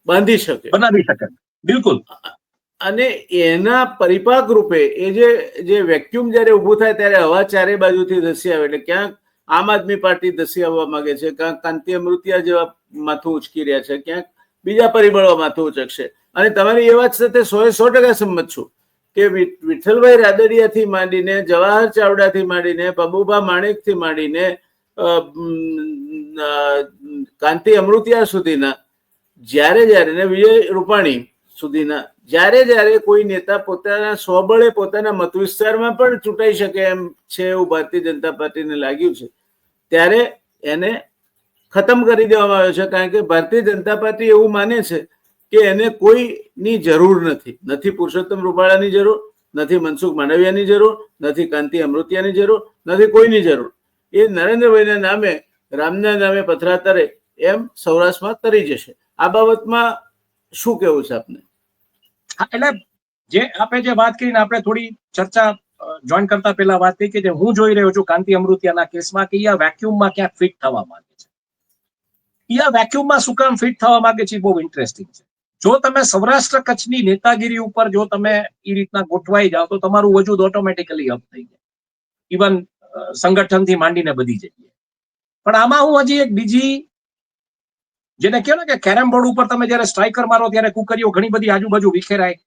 બાંધી શકે, બનાવી શકે. બિલકુલ. અને એના પરિપાક રૂપે એ જે વેક્યુમ જયારે ઉભું થાય ત્યારે હવા ચારે બાજુથી ધસી આવે. એટલે ક્યાંક આમ આદમી પાર્ટી ધસી આવવા માંગે છે, ક્યાંક કાંતિ અમૃતિયા જેવા માથું ઉચકી રહ્યા છે, ક્યાંક બીજા પરિબળો માથું ઉચકશે. અને તમારી એ વાત સાથે 100% સંમત છું કે વિઠ્ઠલભાઈ રાદડિયાથી માંડીને, જવાહર ચાવડાથી માંડીને, પબુભા માણેકથી માંડીને, કાંતિ અમૃતિયા સુધીના જ્યારે ને વિજય રૂપાણી સુધીના જ્યારે કોઈ નેતા પોતાના સ્વબળે પોતાના મત વિસ્તારમાં પણ ચૂંટાઈ શકે એમ છે એવું ભારતીય જનતા પાર્ટીને લાગ્યું છે, ત્યારે એને ખતમ કરી દેવામાં આવ્યો છે. કારણ કે ભારતીય જનતા પાર્ટી એવું માને છે કે એને કોઈની જરૂર નથી પુરુષોત્તમ રૂપાલાની જરૂર, નથી મનસુખ માંડવિયાની જરૂર, નથી કાંતિ અમૃતિયાની જરૂર, નથી કોઈની જરૂર. એ નરેન્દ્રભાઈના નામે, રામના નામે પથરા તરે એમ સૌરાષ્ટ્રમાં તરી જશે. આ બાબતમાં શું કેવું છે આપને? એટલે જે આપણે જે વાત કરીને આપણે થોડી ચર્ચા જોઈન કરતા પહેલા વાત થઈ કે હું જોઈ રહ્યો છું કાંતિ અમૃતિયાના કેસમાં કે આ વેક્યુમમાં ક્યાંક ફિટ થવા માંગે છે. આ વેક્યુમમાં શું કામ ફિટ થવા માંગે છે બહુ ઇન્ટરેસ્ટિંગ છે. જો તમે સૌરાષ્ટ્ર કચ્છની નેતાગીરી ઉપર જો તમે એ રીતના ગોઠવાઈ જાઓ તો તમારું વજૂદ ઓટોમેટિકલી અપ થઈ જાય, ઇવન સંગઠનથી માંડીને બધી જગ્યાએ. પણ આમાં હું હજી એક બીજી જેને કહો ને કે કેરમ બોર્ડ ઉપર તમે જયારે સ્ટ્રાઇકર મારો ત્યારે કુકરીઓ ઘણી બધી આજુબાજુ વિખેરાય,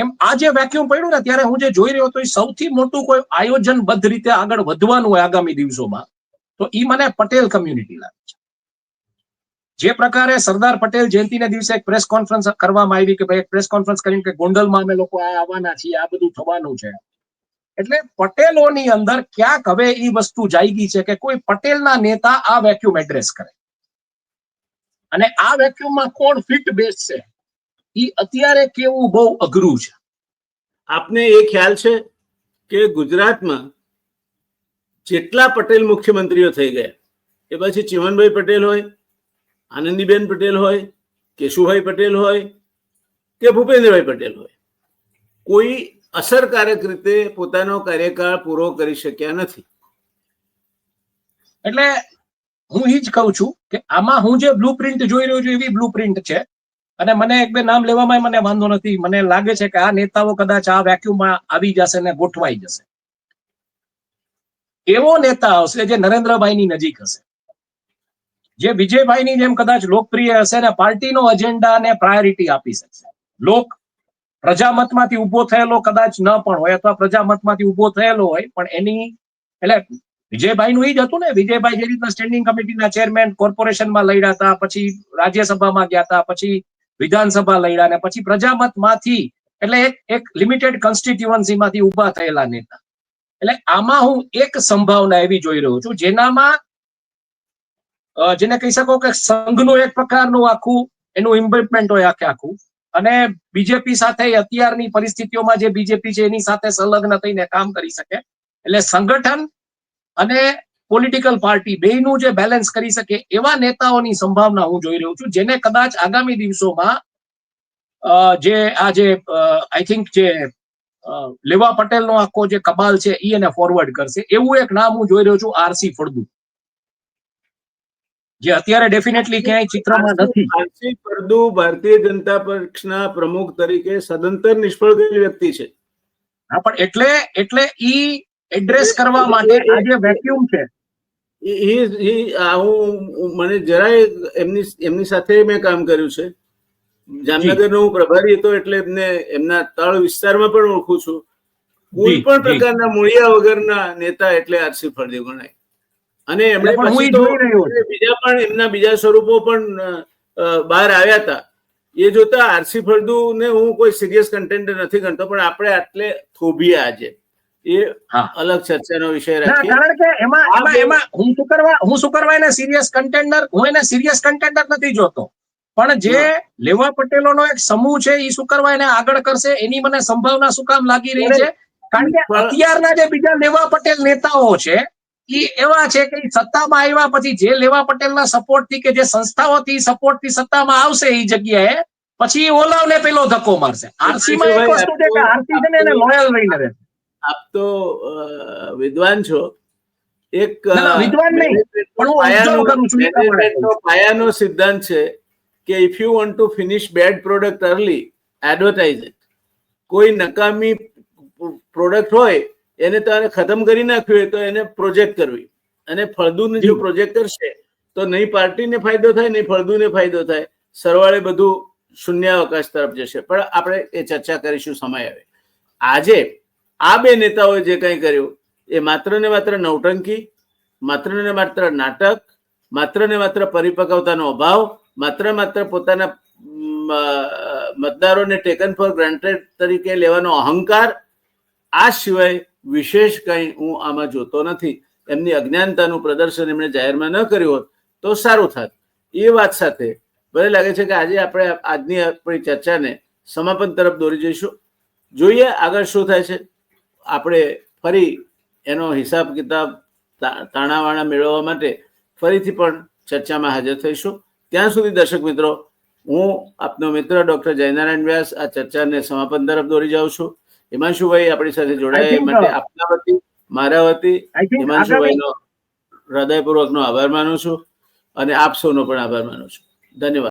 એમ આ જે વેક્યુમ પડ્યું ને ત્યારે હું જે જોઈ રહ્યો હતો એ સૌથી મોટું કોઈ આયોજનબદ્ધ રીતે આગળ વધવાનું હોય આગામી દિવસોમાં તો એ મને પટેલ કમ્યુનિટી લાગે છે. જે પ્રકારે સરદાર પટેલ જયંતિના દિવસે એક પ્રેસ કોન્ફરન્સ કરવામાં આવી કે ભાઈ એક પ્રેસ કોન્ફરન્સ કરીને કે ગોંડલમાં અમે લોકો આવવાના છીએ, આ બધું થવાનું છે. એટલે પટેલોની અંદર ક્યાંક હવે એ વસ્તુ જાગી છે કે કોઈ પટેલના નેતા આ વેક્યુમ એડ્રેસ કરે, અને આ વેક્યુમમાં કોણ ફિટ બેસશે એ અત્યારે કેવું બહુ અઘરું છે. આપને એ ખ્યાલ છે કે ગુજરાતમાં જેટલા પટેલ મુખ્યમંત્રીઓ થઈ ગયા એ પછી ચીમનભાઈ પટેલ હોય, આનંદીબેન પટેલ હોય, કેશુભાઈ પટેલ હોય કે ભૂપેન્દ્રભાઈ પટેલ હોય, કોઈ અસરકારક રીતે પોતાનો કાર્યકાળ પૂરો કરી શક્યા નથી. એટલે હું એ જ કહું છું કે આમાં હું જે બ્લુ પ્રિન્ટ જોઈ રહ્યો છું એવી બ્લુ પ્રિન્ટ છે. અને મને એક બે નામ લેવામાં મને વાંધો નથી. મને લાગે છે કે આ નેતાઓ કદાચ આ વેક્યુમમાં આવી જશે ને ગોઠવાઈ જશે. એવો નેતા હશે જે નરેન્દ્રભાઈની નજીક હશે, જે વિજયભાઈની જેમ કદાચ લોકપ્રિય હશે ને પાર્ટીનો એજન્ડાને પ્રાયોરિટી આપી શકશે. પ્રજામતમાંથી ઉભો થયેલો કદાચ ન પણ હોય અથવા પ્રજામતમાંથી ઉભો થયેલો હોય પણ એની એટલે વિજયભાઈનું એ જ હતું ને, વિજયભાઈ જે રીતના સ્ટેન્ડિંગ કમિટીના ચેરમેન કોર્પોરેશનમાં લડ્યા હતા, પછી રાજ્યસભામાં ગયા હતા, પછી વિધાનસભા લડ્યા, ને પછી પ્રજામતમાંથી એટલે એક લિમિટેડ કોન્સ્ટિટ્યુઅન્સીમાંથી ઉભા થયેલા નેતા. એટલે આમાં હું એક સંભાવના એવી જોઈ રહ્યો છું જેનામાં જેને કહી શકો કે સંઘનું એક પ્રકારનું આખું એનું ઇન્વોલ્વમેન્ટ હોય આખું, અને બીજેપી સાથે અત્યારની પરિસ્થિતિઓમાં જે બીજેપી છે એની સાથે સંલગ્ન થઈને કામ કરી શકે. એટલે સંગઠન અને પોલિટિકલ પાર્ટી બેયનું જે બેલેન્સ કરી શકે એવા નેતાઓની સંભાવના હું જોઈ રહ્યો છું, જેને કદાચ આગામી દિવસોમાં જે આઈ થિંક જે લેવા પટેલનો આખો જે કબાલ છે એ એને ફોરવર્ડ કરશે. એવું એક નામ હું જોઈ રહ્યો છું, આરસી ફળદુ, જે અત્યારે ડેફિનેટલી ક્યાંય ચિત્રમાં નથી. આરસી ફળદુ ભારતીય જનતા પક્ષના પ્રમુખ તરીકે સદંતર નિષ્ફળ ગયેલી વ્યક્તિ છે. હા, પણ એટલે ઈ એડ્રેસ કરવા માટે આ જે વેક્યુમ છે, મને જરાય એમની સાથે મેં કામ કર્યું છે. જામનગરનો હું પ્રભારી હતો, એટલે એમના તળ વિસ્તારમાં પણ ઓળખું છું. કોઈ પણ પ્રકારના મૂળિયા વગરના નેતા એટલે આરસી ફળદુ ગણાય. અને એમણે પછી તો એમના બીજા સ્વરૂપો પણ બહાર આવ્યા હતા. એ જોતા આરસી ફળદુ ને હું કોઈ સિરિયસ કન્ટેન્ડર નથી ગણતો, પણ આપણે આટલે થોભીએ આજે એ અલગ ચર્ચાનો વિષય રાખીએ. કારણ કે એમાં હું શું કરવા એને સિરિયસ કન્ટેન્ડર નથી જોતો, પણ જે લેવા પટેલોનો એક સમૂહ છે એ શું કરવા એને આગળ કરશે એની મને સંભાવના શું કામ લાગી રહી છે. કારણ કે અત્યારના જે બીજા લેવા પટેલ નેતાઓ છે એ એવા છે કે સત્તામાં આવ્યા પછી જે લેવા પટેલના સપોર્ટથી કે જે સંસ્થાઓથી સપોર્ટથી સત્તામાં આવશે એ જગ્યાએ પછી ઓલાવને પેલો ધક્કો મારશે. આરસીમાં એક વસ્તુ છે કે આરસી છે ને એને લોયલ રહીને રહે. આપ તો વિદ્વાન છો. એક વિદ્વાન નહીં, પણ હું ઓબ્ઝર્વ કરું છું. પાયાનો સિદ્ધાંત છે કે if you want to finish bad product early, advertise it. કોઈ નકામી પ્રોડક્ટ હોય એને તારે ખતમ કરી નાખ્યું હોય તો એને પ્રોજેક્ટ કરવી. અને ફળદુને જો પ્રોજેક્ટ કરશે તો નહીં પાર્ટીને ફાયદો થાય નહીં ફળદુને ફાયદો થાય, સરવાળે બધું શૂન્યાવકાશ તરફ જશે. પણ આપણે એ ચર્ચા કરીશું સમય આવે. આજે આ બે નેતાઓએ જે કંઈ કર્યું એ માત્ર ને માત્ર નૌટંકી, માત્ર ને માત્ર નાટક, માત્ર ને માત્ર પરિપક્વતાનો અભાવ, માત્ર પોતાના મતદારોને ટેકન ફોર ગ્રાન્ટેડ તરીકે લેવાનો અહંકાર, આ સિવાય વિશેષ કંઈ હું આમાં જોતો નથી. એમની અજ્ઞાનતાનું પ્રદર્શન એમણે જાહેરમાં ન કર્યું હોત તો સારું થાત. એ વાત સાથે મને લાગે છે કે આજે આપણે આજની આપણી ચર્ચાને સમાપન તરફ દોરી જઈશું. જોઈએ આગળ શું થાય છે. આપણે ફરી એનો હિસાબ કિતાબ તાણાવાણા મેળવવા માટે ફરીથી પણ ચર્ચામાં હાજર થઈશું. ત્યાં સુધી દર્શક મિત્રો, હું આપનો મિત્ર ડોક્ટર જયનારાયણ વ્યાસ આ ચર્ચાને સમાપન તરફ દોરી જાઉં છું. હિમાંશુભાઈ આપણી સાથે જોડાયા એ માટે આપના વતી મારા વતી હિમાંશુભાઈનો હૃદયપૂર્વકનો આભાર માનું છું અને આપ સૌનો પણ આભાર માનું છું. ધન્યવાદ.